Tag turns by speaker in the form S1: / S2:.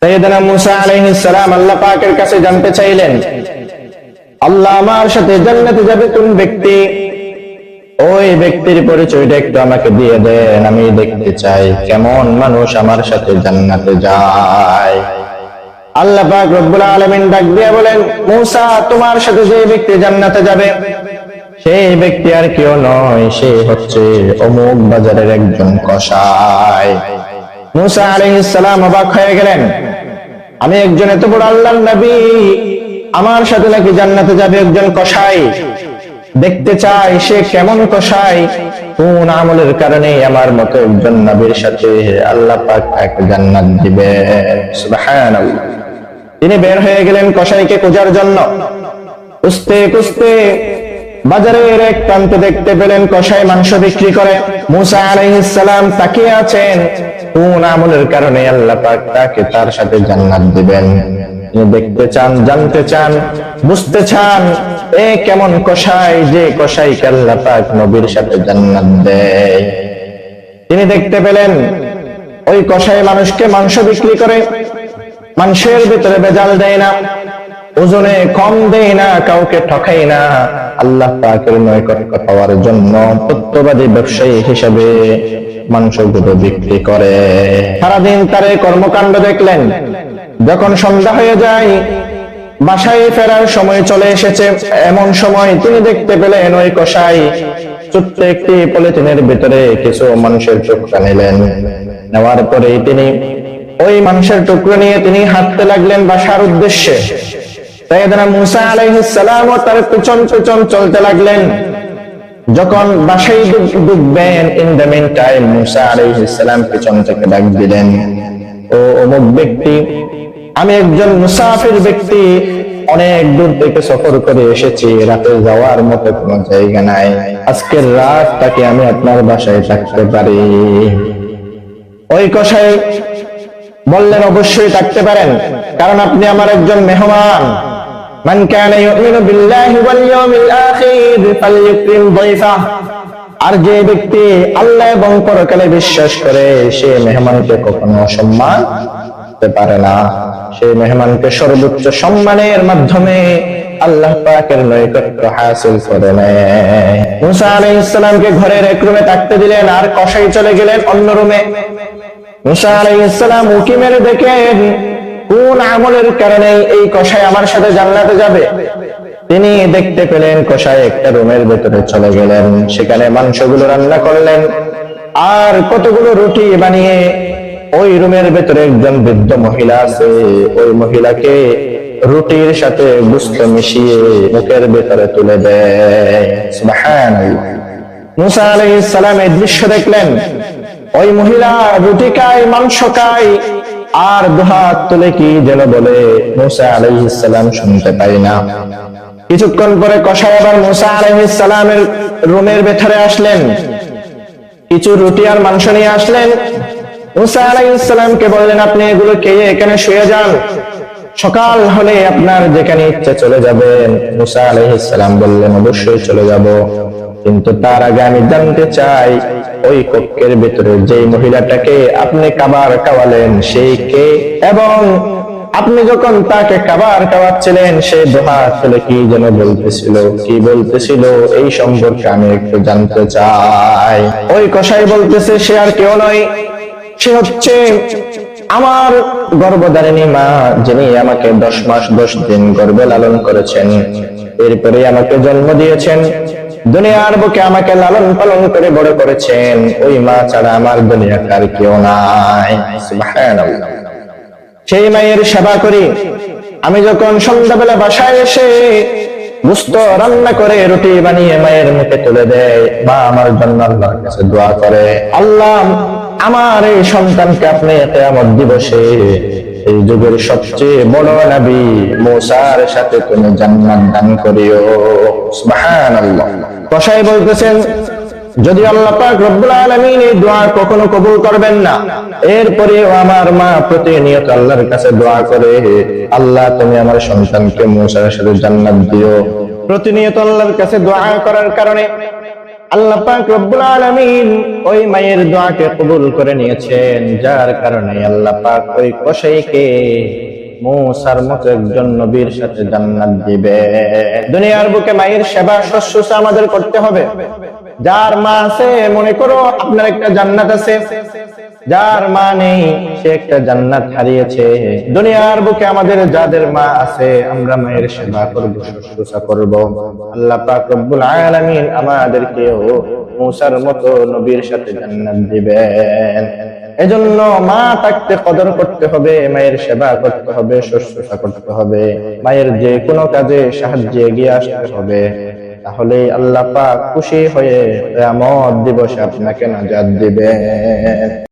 S1: সাইয়েদনা মুসা আলাইহিস সালাম আল্লাহ পাকের কাছে জানতে চাইলেন, আল্লাহ আমার সাথে জান্নাতে যাবে কোন ব্যক্তি, ওই ব্যক্তির পরিচয়টা একটু আমাকে দিয়ে দেন, আমি দেখতে চাই কেমন মানুষ আমার সাথে জান্নাতে যায়। আল্লাহ পাক রব্বুল আলামিন ডাক দিয়ে বলেন, মুসা তোমার সাথে যে ব্যক্তি জান্নাতে যাবে সেই ব্যক্তি আর কেউ নয়, সে হচ্ছে অমুক বাজারের একজন কসাই। মুসা আলাইহিস সালাম অবাক হয়ে গেলেন, আমি একজন এত বড় আল্লাহর নবী, আমার সাথে নাকি জান্নাতে যাবে একজন কসাই, দেখতে চাই সে কেমন কসাই, কোন আমলের কারণে আমার মতো একজন নবীর সাথে আল্লাহ পাক তাকে জান্নাত দিবে। সুবহানাল্লাহ। তিনি বের হয়ে গেলেন কসাইকে খোঁজার জন্য। খুঁজতে খুঁজতে বাজারের এক প্রান্তে দেখতে পেলেন কসাই মাংস বিক্রি করে। মুসা আলাইহিস সালাম তাকিয়ে আছেন, কোন আমলের কারণে আল্লাহ পাক তাকে তার সাথে জান্নাত দিবেন। তিনি দেখতে চান, জানতে চান, বুঝতে চান এ কেমন কসাই যে কসাইকে আল্লাহ পাক নবীর সাথে জান্নাত দেয়। তিনি দেখতে পেলেন ওই কসাই মানুষকে মাংস বিক্রি করে, মাংসের ভিতরে ভেজাল দেয় না, ওজনে কম দেয় না, কাউকে ঠকাই না, আল্লাহ পাকের নৈকট্য পাওয়ার জন্য সত্যবাদী ব্যবসায়ী হিসেবে মাংসগুলো বিক্রি করে। সারাদিন তার এই কর্মকাণ্ড দেখলেন। যখন সন্ধ্যা হয়ে যায়, বাসায় ফেরার সময় চলে এসেছে, এমন সময় তিনি দেখতে পেলেন ওই কসাই ছোট্ট একটি পলিথিনের ভিতরে কিছু মাংসের টুকরা নিলেন। নেওয়ার পরে তিনি ওই মাংসের টুকরো নিয়ে তিনি হাঁটতে লাগলেন বাসার উদ্দেশ্যে। সাইয়েদনা মুসা আলাইহিস সালাম তার পিছন পিছন চলতে লাগলেন। যখন বাসায় ঢুকবেন, ইন দ্য মিন টাইম মুসা আলাইহিস সালাম পিছন থেকে ডাক দিলেন, ও অমুক ব্যক্তি, আমি একজন মুসাফির ব্যক্তি, অনেক দূর থেকে সফর করে এসেছি, রাতে যাওয়ার মতো কোনো জায়গা নাই, আজকের রাতটাকে আমি আপনার বাসায় থাকতে পারি? ওই কসাই বললেন, অবশ্যই থাকতে পারেন, কারণ আপনি আমার একজন মেহমান। মান কানা ইউমিনু বিল্লাহি ওয়াল ইয়াউমিল আখির ফালইউকরিম দাইফাহ। আর যে ব্যক্তি আল্লাহ এবং পরকালে বিশ্বাস করে সে মেহমানকে কখনো অসম্মান করতে পারে না, সেই মেহমানকে সর্বোচ্চ সম্মানের মাধ্যমে আল্লাহ পাকের নৈকট্য হাসিল করে নেয়। মুসা আলাইহিস সালামকে ঘরের এক রুমে থাকতে দিলেন, আর কসাই চলে গেলেন অন্য রুমে। মুসা আলাইহিস সালাম উকি মেরে দেখেন কোন আমলের কারণে এই কসাই আমার সাথে জান্নাতে যাবে। তিনি দেখতে পেলেন কসাই একটা রুমের ভেতরে চলে গেলেন, সেখানে মাংসগুলো রান্না করলেন, আর কতগুলো রুটি বানিয়ে ওই রুমের ভেতরে একজন বৃদ্ধ মহিলা আছে, ওই মহিলাকে রুটির সাথে গোশত মিশিয়ে মুখের ভেতরে তুলে দেয়। সুবহানাল্লাহ। মুসা আলাইহিস সালাম এই দৃশ্য দেখলেন, ওই মহিলা রুটি খায়, মাংস খায়, আর দুহাত তুলে কি যেন বলে, মুসা আলাইহিস সালাম শুনতে পাই না। কিছুক্ষণ পরে কসাই আবার মুসা আলাইহিস সালামের রুমের ভেতরে আসলেন, কিছু রুটি আর মাংস নিয়ে আসলেন। মুসা আলাইহিস সালামকে বললেন, আপনি এগুলো খেয়ে এখানে শুয়ে যান, সকাল হলে আপনার যেখানে ইচ্ছে চলে যাবেন। মুসা আলাইহিস সালাম বললেন, অবশ্যই চলে যাব, কিন্তু তার আগে আমি জানতে চাই ওই কক্ষের ভিতরে যে মহিলাটাকে আপনি খাবার খাওয়ালেন সেই কে, এবং আপনি যখন তাকে খাবার খাওয়াচ্ছিলেন সে দুহাত তুলে কি যেন বলতেছিল, কি বলতেছিল, এই সম্পর্কে আমি একটু জানতে চাই। ওই কসাই বলতেছে, সে আর কেউ নয়, সে হচ্ছে আমার গর্ভধারিণী মা, যিনি আমাকে 10 মাস 10 দিন গর্ভে লালন করেছেন, এরপরে আমাকে জন্ম দিয়েছেন, দুনিয়ার বুকে আমাকে লালন পালন করে বড় করেছেন, ওই মা ছাড়া আমার দুনিয়াতে আর কেউ নাই। সুবহানাল্লাহ। সেই মায়ের সেবা করি। আমি যখন সন্ধ্যাবেলা বাসায় এসে গোশত রান্না করে রুটি বানিয়ে মায়ের মুখে তুলে দেয়, মা আমার জন্য আল্লাহর কাছে দোয়া করে, আল্লাহ আমার এই সন্তানকে আপনি কিয়ামত দিবসে এই যুগের সবচেয়ে বড় নবী মুসার সাথে তুমি জান্নাত দান করিও। সুবহানাল্লাহ। কসাই বলতেছেন, যদি আল্লাহ পাক রব্বুল আলামিন এই দোয়া কখনো কবুল করবেন না, এরপরেও আমার মা প্রতিনিয়ত আল্লাহর কাছে দোয়া করে, আল্লাহ তুমি আমার সন্তানকে মুসার সাথে জান্নাত দিও। প্রতিনিয়ত আল্লাহর কাছে দোয়া করার কারণে আল্লাহ পাক রব্বুল আলামিন ওই মায়ের দোয়াকে কবুল করে নিয়েছেন, যার কারণে আল্লাহ পাক ওই কসাইকে মূসার মতো একজন নবীর সাথে জান্নাত দিবে। দুনিয়ার বুকে মায়ের সেবা শুশ্রূষা আমাদের করতে হবে। যার মা আছে মনে করো আপনার একটা জান্নাত আছে, যার মা নেই সে একটা জান্নাত হারিয়েছে। দুনিয়ার বুকে আমাদের যাদের মা আছে আমরা মায়ের সেবা করব, শুশ্রূষা করব। আল্লাহ পাক রব্বুল আলামিন আমাদেরকেও মূসার মতো নবীর সাথে জান্নাত দিবেন। এজন্য মা থাকতে কদর করতে হবে, মায়ের সেবা করতে হবে, শুশ্রূষা করতে হবে, মায়ের যে কোনো কাজে সাহায্যে এগিয়ে আসতে হবে। তাহলে আল্লাহ পাক খুশি হয়ে কিয়ামত দিবসে আপনাকে নাজাত দিবেন।